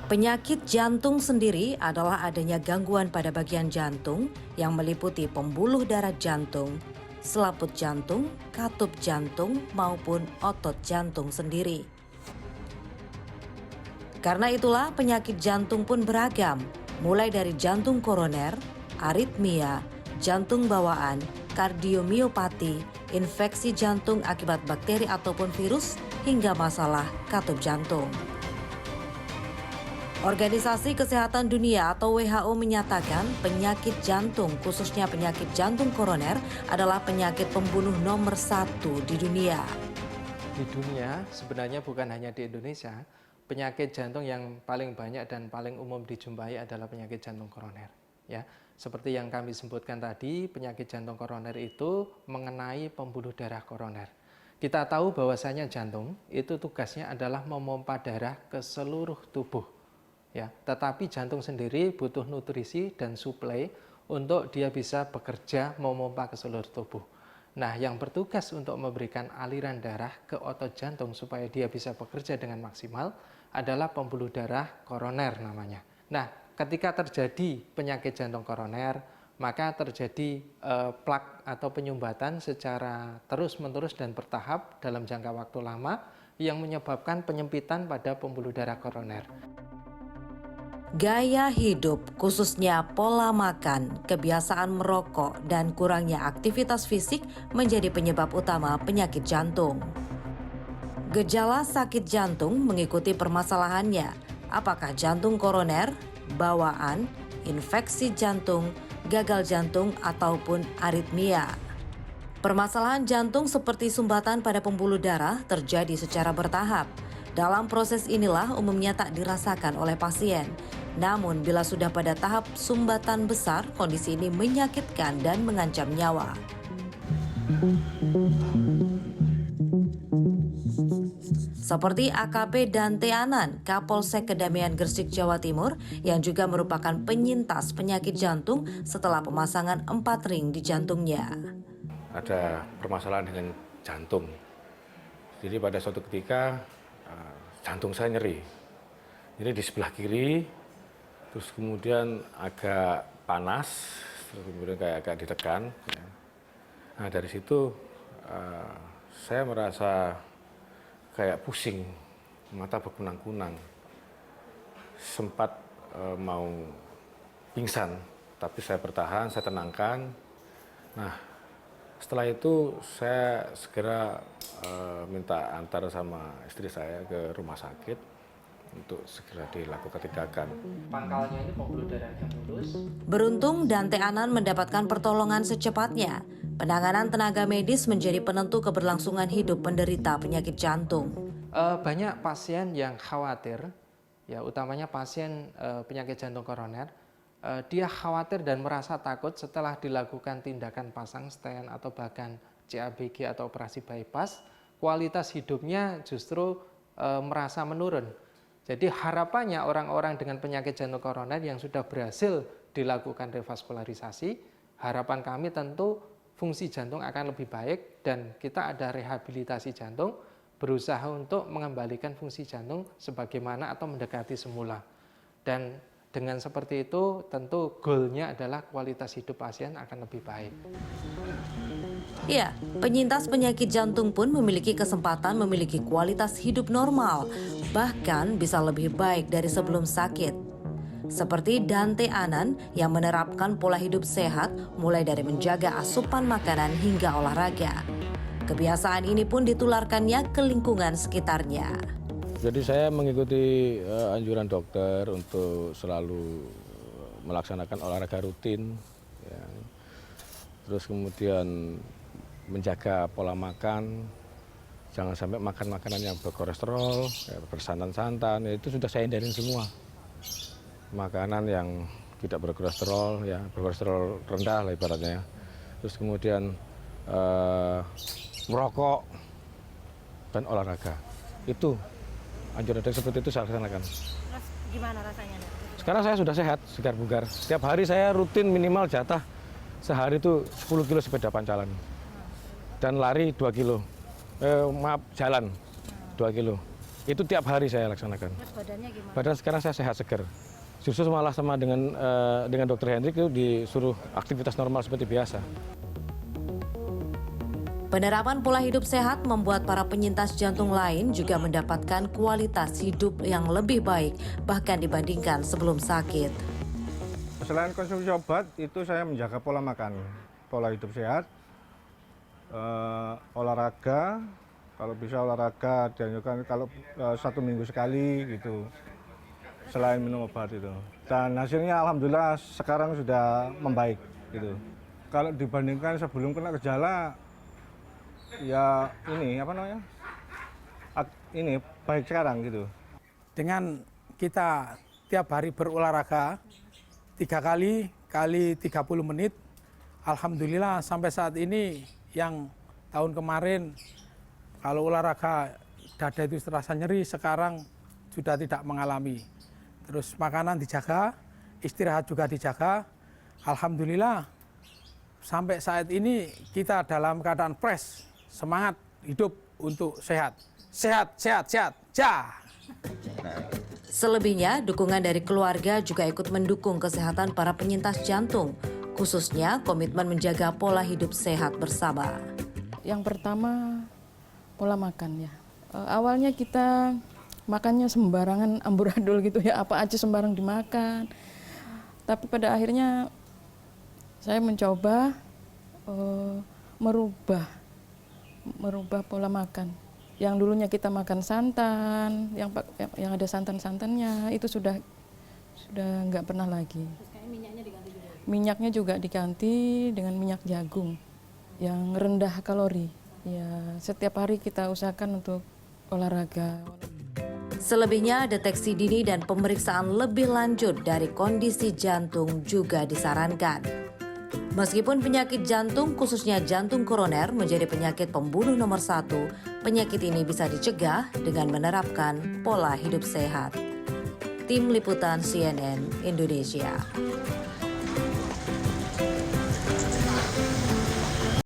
Penyakit jantung sendiri adalah adanya gangguan pada bagian jantung yang meliputi pembuluh darah jantung, selaput jantung, katup jantung, maupun otot jantung sendiri. Karena itulah penyakit jantung pun beragam, mulai dari jantung koroner, aritmia, jantung bawaan, kardiomiopati, infeksi jantung akibat bakteri ataupun virus, hingga masalah katup jantung. Organisasi Kesehatan Dunia atau WHO menyatakan penyakit jantung, khususnya penyakit jantung koroner, adalah penyakit pembunuh nomor 1 di dunia. Di dunia, sebenarnya bukan hanya di Indonesia, penyakit jantung yang paling banyak dan paling umum dijumpai adalah penyakit jantung koroner. Ya, seperti yang kami sebutkan tadi, penyakit jantung koroner itu mengenai pembuluh darah koroner. Kita tahu bahwasanya jantung itu tugasnya adalah memompa darah ke seluruh tubuh. Ya, tetapi jantung sendiri butuh nutrisi dan suplai untuk dia bisa bekerja memompa ke seluruh tubuh. Nah, yang bertugas untuk memberikan aliran darah ke otot jantung supaya dia bisa bekerja dengan maksimal adalah pembuluh darah koroner namanya. Nah, ketika terjadi penyakit jantung koroner, maka terjadi plak atau penyumbatan secara terus-menerus dan bertahap dalam jangka waktu lama yang menyebabkan penyempitan pada pembuluh darah koroner. Gaya hidup, khususnya pola makan, kebiasaan merokok, dan kurangnya aktivitas fisik menjadi penyebab utama penyakit jantung. Gejala sakit jantung mengikuti permasalahannya, apakah jantung koroner, bawaan, infeksi jantung, gagal jantung, ataupun aritmia. Permasalahan jantung seperti sumbatan pada pembuluh darah terjadi secara bertahap. Dalam proses inilah umumnya tak dirasakan oleh pasien. Namun bila sudah pada tahap sumbatan besar, kondisi ini menyakitkan dan mengancam nyawa. Seperti AKP Dante Anan, Kapolsek Kedamian Gresik, Jawa Timur, yang juga merupakan penyintas penyakit jantung setelah pemasangan 4 ring di jantungnya. Ada permasalahan dengan jantung. Jadi pada suatu ketika jantung saya nyeri. Jadi di sebelah kiri, terus kemudian agak panas, terus kemudian kayak agak ditekan. Nah dari situ saya merasa kayak pusing, mata berkunang-kunang. Sempat mau pingsan, tapi saya bertahan, saya tenangkan. Nah setelah itu saya segera minta antar sama istri saya ke rumah sakit untuk segera dilakukan tindakan. Pangkalnya ini pembuluh darah yang mulus. Beruntung Dante Anan mendapatkan pertolongan secepatnya. Penanganan tenaga medis menjadi penentu keberlangsungan hidup penderita penyakit jantung. Banyak pasien yang khawatir, ya utamanya pasien penyakit jantung koroner, dia khawatir dan merasa takut setelah dilakukan tindakan pasang stent atau bahkan CABG atau operasi bypass, kualitas hidupnya justru merasa menurun. Jadi harapannya orang-orang dengan penyakit jantung koroner yang sudah berhasil dilakukan revaskularisasi, harapan kami tentu fungsi jantung akan lebih baik dan kita ada rehabilitasi jantung, berusaha untuk mengembalikan fungsi jantung sebagaimana atau mendekati semula. Dan dengan seperti itu tentu goalnya adalah kualitas hidup pasien akan lebih baik. Ya, penyintas penyakit jantung pun memiliki kesempatan memiliki kualitas hidup normal, bahkan bisa lebih baik dari sebelum sakit. Seperti Dante Anan yang menerapkan pola hidup sehat mulai dari menjaga asupan makanan hingga olahraga. Kebiasaan ini pun ditularkannya ke lingkungan sekitarnya. Jadi saya mengikuti anjuran dokter untuk selalu melaksanakan olahraga rutin, ya. Terus kemudian menjaga pola makan, jangan sampai makan makanan yang berkolesterol, ya, bersantan-santan, ya, itu sudah saya hindarin semua. Makanan yang tidak berkolesterol, ya berkolesterol rendah lah ibaratnya. Terus kemudian merokok dan olahraga, itu anjuran dokter seperti itu saya laksanakan. Terus gimana rasanya? Sekarang saya sudah sehat, segar bugar. Setiap hari saya rutin minimal jatah sehari itu 10 kilo sepeda pancalan. Dan lari 2 kilo. Jalan 2 kilo. Itu tiap hari saya laksanakan. Terus badannya gimana? Badan sekarang saya sehat seger. Justru malah sama dengan Dokter Hendrik itu disuruh aktivitas normal seperti biasa. Penerapan pola hidup sehat membuat para penyintas jantung lain juga mendapatkan kualitas hidup yang lebih baik, bahkan dibandingkan sebelum sakit. Selain konsumsi obat, itu saya menjaga pola makan, pola hidup sehat, olahraga, kalau bisa olahraga dianjurkan kalau 1 minggu sekali gitu, selain minum obat itu. Dan hasilnya alhamdulillah sekarang sudah membaik gitu. Kalau dibandingkan sebelum kena gejala, ya ini apa namanya? Ini baik sekarang gitu. Dengan kita tiap hari berolahraga 3 kali 30 menit, alhamdulillah sampai saat ini yang tahun kemarin kalau olahraga dada itu terasa nyeri, sekarang sudah tidak mengalami. Terus makanan dijaga, istirahat juga dijaga, alhamdulillah sampai saat ini kita dalam keadaan fresh, semangat hidup untuk sehat. Sehat, sehat, sehat, ja! Selebihnya, dukungan dari keluarga juga ikut mendukung kesehatan para penyintas jantung, khususnya komitmen menjaga pola hidup sehat bersama. Yang pertama, pola makan ya. Awalnya kita makannya sembarangan amburadul gitu ya, apa aja sembarang dimakan. Tapi pada akhirnya saya mencoba merubah pola makan. Yang dulunya kita makan santan, yang ada santan-santannya itu sudah nggak pernah lagi. Terus kayak minyaknya diganti juga? Minyaknya juga diganti dengan minyak jagung yang rendah kalori. Ya, setiap hari kita usahakan untuk olahraga. Selebihnya, deteksi dini dan pemeriksaan lebih lanjut dari kondisi jantung juga disarankan. Meskipun penyakit jantung, khususnya jantung koroner, menjadi penyakit pembunuh nomor 1, penyakit ini bisa dicegah dengan menerapkan pola hidup sehat. Tim Liputan CNN Indonesia.